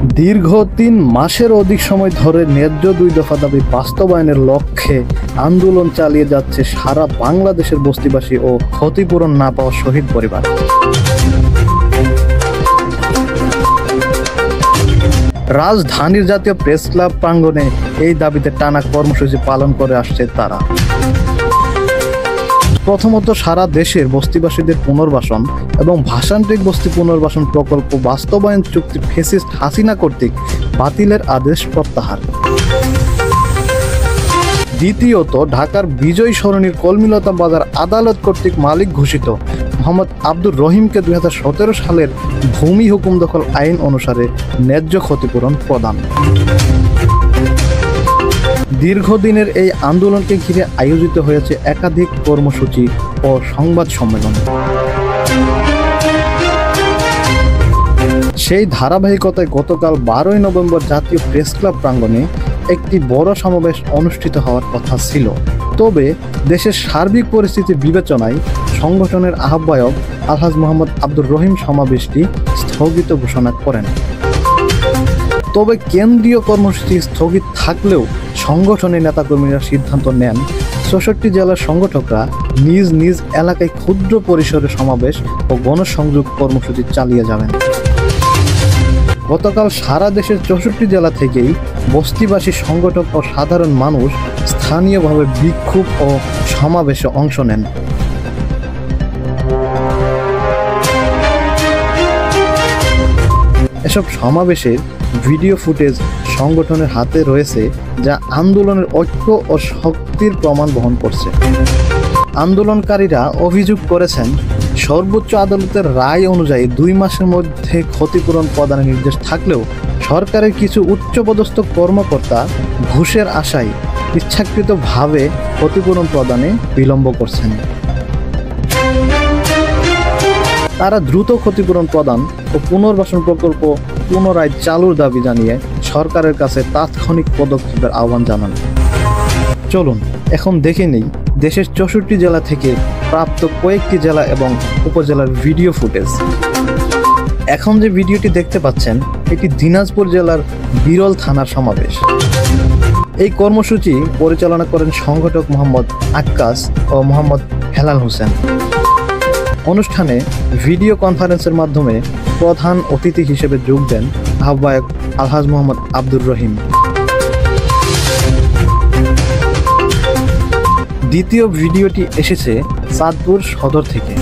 দীর্ঘ ৩ মাসের অধিক সময় ধরে ন্যায্য ২ দফা দাবি বাস্তবায়নের লক্ষ্যে আন্দোলন চালিয়ে যাচ্ছে সারা বাংলাদেশের বস্তিবাসী ও ক্ষতিপূরণ না পাওয়া শহীদ পরিবার। রাজধানীর জাতীয় প্রেস ক্লাব প্রাঙ্গণে এই দাবিতে টানা কর্মসূচি পালন করে আসছে তারা। প্রথমত, সারা দেশের বস্তিবাসীদের পুনর্বাসন এবং ভাষান্তিক বস্তি পুনর্বাসন প্রকল্প বাস্তবায়ন চুক্তি ফ্যাসিস্ট হাসিনা কর্তৃক বাতিলের আদেশ প্রত্যাহার। দ্বিতীয়ত, ঢাকার বিজয় সরণির কলমিলতা বাজার আদালত কর্তৃক মালিক ঘোষিত মোহাম্মদ আব্দুর রহিমকে ২০১৭ সালের ভূমি হুকুম দখল আইন অনুসারে ন্যায্য ক্ষতিপূরণ প্রদান। দীর্ঘদিনের এই আন্দোলনকে ঘিরে আয়োজিত হয়েছে একাধিক কর্মসূচি ও সংবাদ সম্মেলন। সেই ধারাবাহিকতায় গতকাল ১২ই নভেম্বর জাতীয় প্রেস ক্লাব প্রাঙ্গণে একটি বড় সমাবেশ অনুষ্ঠিত হওয়ার কথা ছিল। তবে দেশের সার্বিক পরিস্থিতি বিবেচনায় সংগঠনের আহ্বায়ক আলহাজ মোহাম্মদ আব্দুর রহিম সমাবেশটি স্থগিত ঘোষণা করেন। তবে কেন্দ্রীয় কর্মসূচি স্থগিত থাকলেও সংগঠনের নেতাকর্মীরা সিদ্ধান্ত নেন ৬৪ জেলার সংগঠকরা নিজ নিজ এলাকায় ক্ষুদ্র পরিসরে সমাবেশ ও গণসংযোগ কর্মসূচি চালিয়ে যাবেন। গতকাল সারা দেশের ৬৪ জেলা থেকেই বস্তিবাসী সংগঠক ও সাধারণ মানুষ স্থানীয়ভাবে বিক্ষোভ ও সমাবেশে অংশ নেন। এসব সমাবেশের ভিডিও ফুটেজ সংগঠনের হাতে রয়েছে, যা আন্দোলনের ঐক্য ও শক্তির প্রমাণ বহন করছে। আন্দোলনকারীরা অভিযোগ করেছেন, সর্বোচ্চ আদালতের রায় অনুযায়ী ২ মাসের মধ্যে ক্ষতিপূরণ প্রদানের নির্দেশ থাকলেও সরকারের কিছু উচ্চপদস্থ কর্মকর্তা ঘুষের আশায় ইচ্ছাকৃতভাবে ক্ষতিপূরণ প্রদানে বিলম্ব করছেন। তারা দ্রুত ক্ষতিপূরণ প্রদান ও পুনর্বাসন প্রকল্প পুনরায় চালুর দাবি জানিয়ে সরকারের কাছে তাৎক্ষণিক পদক্ষেপের আহ্বান জানান। চলুন এখন দেখে নেই দেশের ৬৪ জেলা থেকে প্রাপ্ত কয়েকটি জেলা এবং উপজেলার ভিডিও ফুটেজ। এখন যে ভিডিওটি দেখতে পাচ্ছেন, এটি দিনাজপুর জেলার বিরল থানার সমাবেশ। এই কর্মসূচি পরিচালনা করেন সংগঠক মোহাম্মদ আক্কাস ও মোহাম্মদ হেলাল হোসেন। অনুষ্ঠানে ভিডিও কনফারেন্সের মাধ্যমে প্রধান অতিথি হিসেবে যোগ দেন আহ্বায়ক আলহাজ মোহাম্মদ আব্দুর রহিম। দ্বিতীয় ভিডিওটি এসেছে চাঁদপুর সদর থেকে।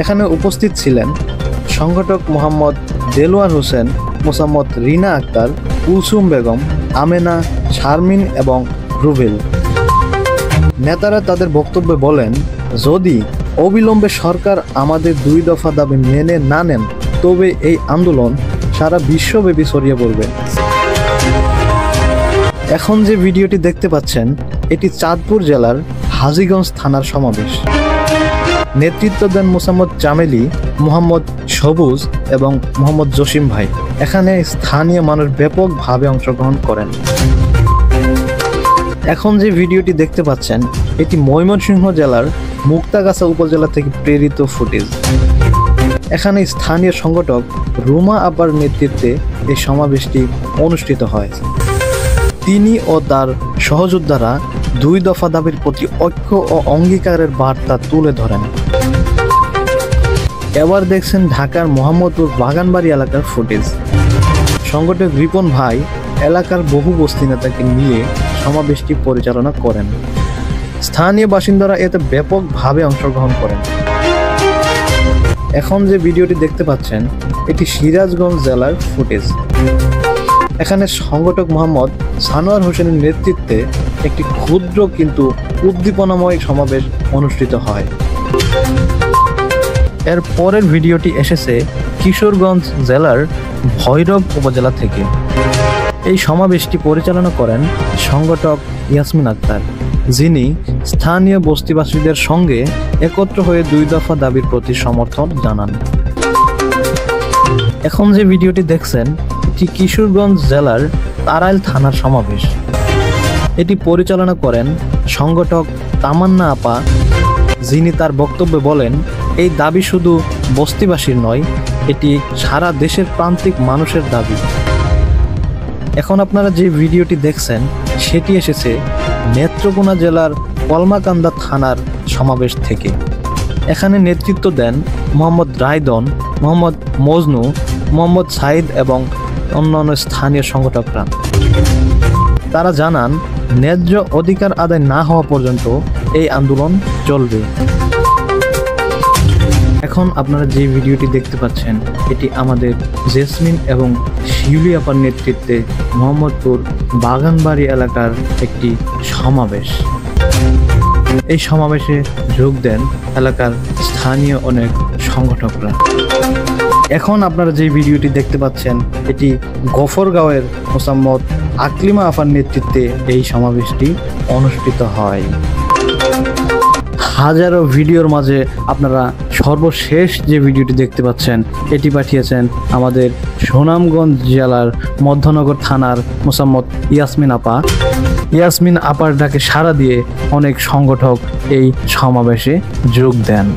এখানে উপস্থিত ছিলেন সংগঠক মোহাম্মদ দেলোয়ার হোসেন, মোসাম্মদ রিনা আক্তার, কুলসুম বেগম, আমেনা, শারমিন এবং রুবেল। নেতারা তাদের বক্তব্যে বলেন, যদি অবিলম্বে সরকার আমাদের ২ দফা দাবি মেনে না নেন, তবে এই আন্দোলন সারা বিশ্বব্যাপী ছড়িয়ে পড়বে। এখন যে ভিডিওটি দেখতে পাচ্ছেন, এটি চাঁদপুর জেলার হাজীগঞ্জ থানার সমাবেশ। নেতৃত্ব দেন মোসাম্মদ জামেলি, মোহাম্মদ সবুজ এবং মোহাম্মদ জসিম ভাই। এখানে স্থানীয় মানুষ ব্যাপকভাবে অংশগ্রহণ করেন। এখন যে ভিডিওটি দেখতে পাচ্ছেন, এটি ময়মনসিংহ জেলার মুক্তাগাছা উপজেলা থেকে প্রেরিত ফুটেজ। এখানে স্থানীয় সংগঠক রুমা আপার নেতৃত্বে এই সমাবেশটি অনুষ্ঠিত হয়। তিনি ও তার সহযোদ্ধারা ২ দফা দাবির প্রতি ঐক্য ও অঙ্গীকারের বার্তা তুলে ধরেন। এবার দেখছেন ঢাকার মোহাম্মদপুর বাগানবাড়ি এলাকার ফুটেজ। সংগঠক রিপন ভাই এলাকার বহু বস্তি নেতাকে নিয়ে সমাবেশটি পরিচালনা করেন। স্থানীয় বাসিন্দারা এতে ব্যাপকভাবে অংশগ্রহণ করেন। এখন যে ভিডিওটি দেখতে পাচ্ছেন, এটি সিরাজগঞ্জ জেলার ফুটেজ। এখানে সংগঠক মোহাম্মদ সানোয়ার হোসেনের নেতৃত্বে একটি ক্ষুদ্র কিন্তু উদ্দীপনাময় সমাবেশ অনুষ্ঠিত হয়। এর পরের ভিডিওটি এসেছে কিশোরগঞ্জ জেলার ভৈরব উপজেলা থেকে। এই সমাবেশটি পরিচালনা করেন সংগঠক ইয়াসমিন আক্তার, যিনি স্থানীয় বস্তিবাসীদের সঙ্গে একত্র হয়ে ২ দফা দাবির প্রতি সমর্থন জানান। এখন যে ভিডিওটি দেখছেন, এটি কিশোরগঞ্জ জেলার তারাইল থানার সমাবেশ। এটি পরিচালনা করেন সংগঠক তামান্না আপা, যিনি তার বক্তব্যে বলেন, এই দাবি শুধু বস্তিবাসীর নয়, এটি সারা দেশের প্রান্তিক মানুষের দাবি। এখন আপনারা যে ভিডিওটি দেখছেন সেটি এসেছে নেত্রকোনা জেলার কলমাকান্দা থানার সমাবেশ থেকে। এখানে নেতৃত্ব দেন মোহাম্মদ রায়দন, মোহাম্মদ মজনু, মোহাম্মদ সাইদ এবং অন্যান্য স্থানীয় সংগঠকরা। তারা জানান, ন্যায্য অধিকার আদায় না হওয়া পর্যন্ত এই আন্দোলন চলবে। এখন আপনারা যে ভিডিওটি দেখতে পাচ্ছেন এটি আমাদের জেসমিন এবং শিউলি আপার নেতৃত্বে মোহাম্মদপুর বাগানবাড়ি এলাকার একটি সমাবেশ। এই সমাবেশে যোগ দেন এলাকার স্থানীয় অনেক সংগঠকরা। এখন আপনারা যে ভিডিওটি দেখতে পাচ্ছেন এটি গফরগাঁওয়ের মোসাম্মদ আকলিমা আপার নেতৃত্বে এই সমাবেশটি অনুষ্ঠিত হয়। হাজারো ভিডিওর মাঝে আপনারা সর্বশেষ যে ভিডিওটি দেখতে পাচ্ছেন এটি পাঠিয়েছেন আমাদের সুনামগঞ্জ জেলার মধ্যনগর থানার মোসাম্মদ ইয়াসমিন আপা। ইয়াসমিন আপার ডাকে সাড়া দিয়ে অনেক সংগঠক এই সমাবেশে যোগ দেন।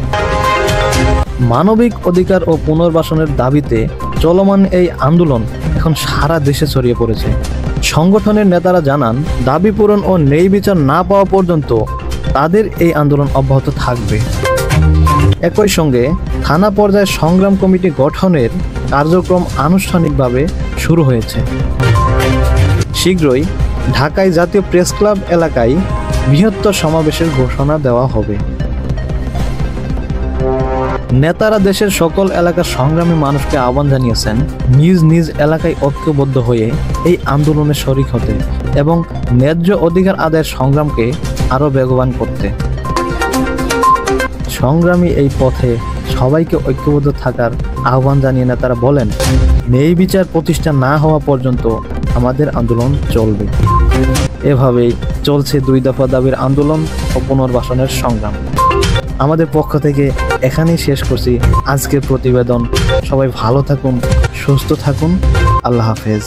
মানবিক অধিকার ও পুনর্বাসনের দাবিতে চলমান এই আন্দোলন এখন সারা দেশে ছড়িয়ে পড়েছে। সংগঠনের নেতারা জানান, দাবি পূরণ ও ন্যায় বিচার না পাওয়া পর্যন্ত তাদের এই আন্দোলন অব্যাহত থাকবে। একই সঙ্গে থানা পর্যায়ে সংগ্রাম কমিটি গঠনের কার্যক্রম আনুষ্ঠানিকভাবে শুরু হয়েছে। শীঘ্রই ঢাকায় জাতীয় প্রেস ক্লাব এলাকায় বৃহত্তর সমাবেশের ঘোষণা দেওয়া হবে। নেতারা দেশের সকল এলাকার সংগ্রামী মানুষকে আহ্বান জানিয়েছেন নিজ নিজ এলাকায় ঐক্যবদ্ধ হয়ে এই আন্দোলনে শরিক হতে এবং ন্যায্য অধিকার আদায়ের সংগ্রামকে আরও বেগবান করতে। সংগ্রামী এই পথে সবাইকে ঐক্যবদ্ধ থাকার আহ্বান জানিয়ে নেতারা বলেন, ন্যায় বিচার প্রতিষ্ঠা না হওয়া পর্যন্ত আমাদের আন্দোলন চলবে। এভাবেই চলছে 2 দফা দাবির আন্দোলন ও পুনর্বাসনের সংগ্রাম। আমাদের পক্ষ থেকে এখানেই শেষ করছি আজকের প্রতিবেদন। সবাই ভালো থাকুন, সুস্থ থাকুন। আল্লাহ হাফেজ।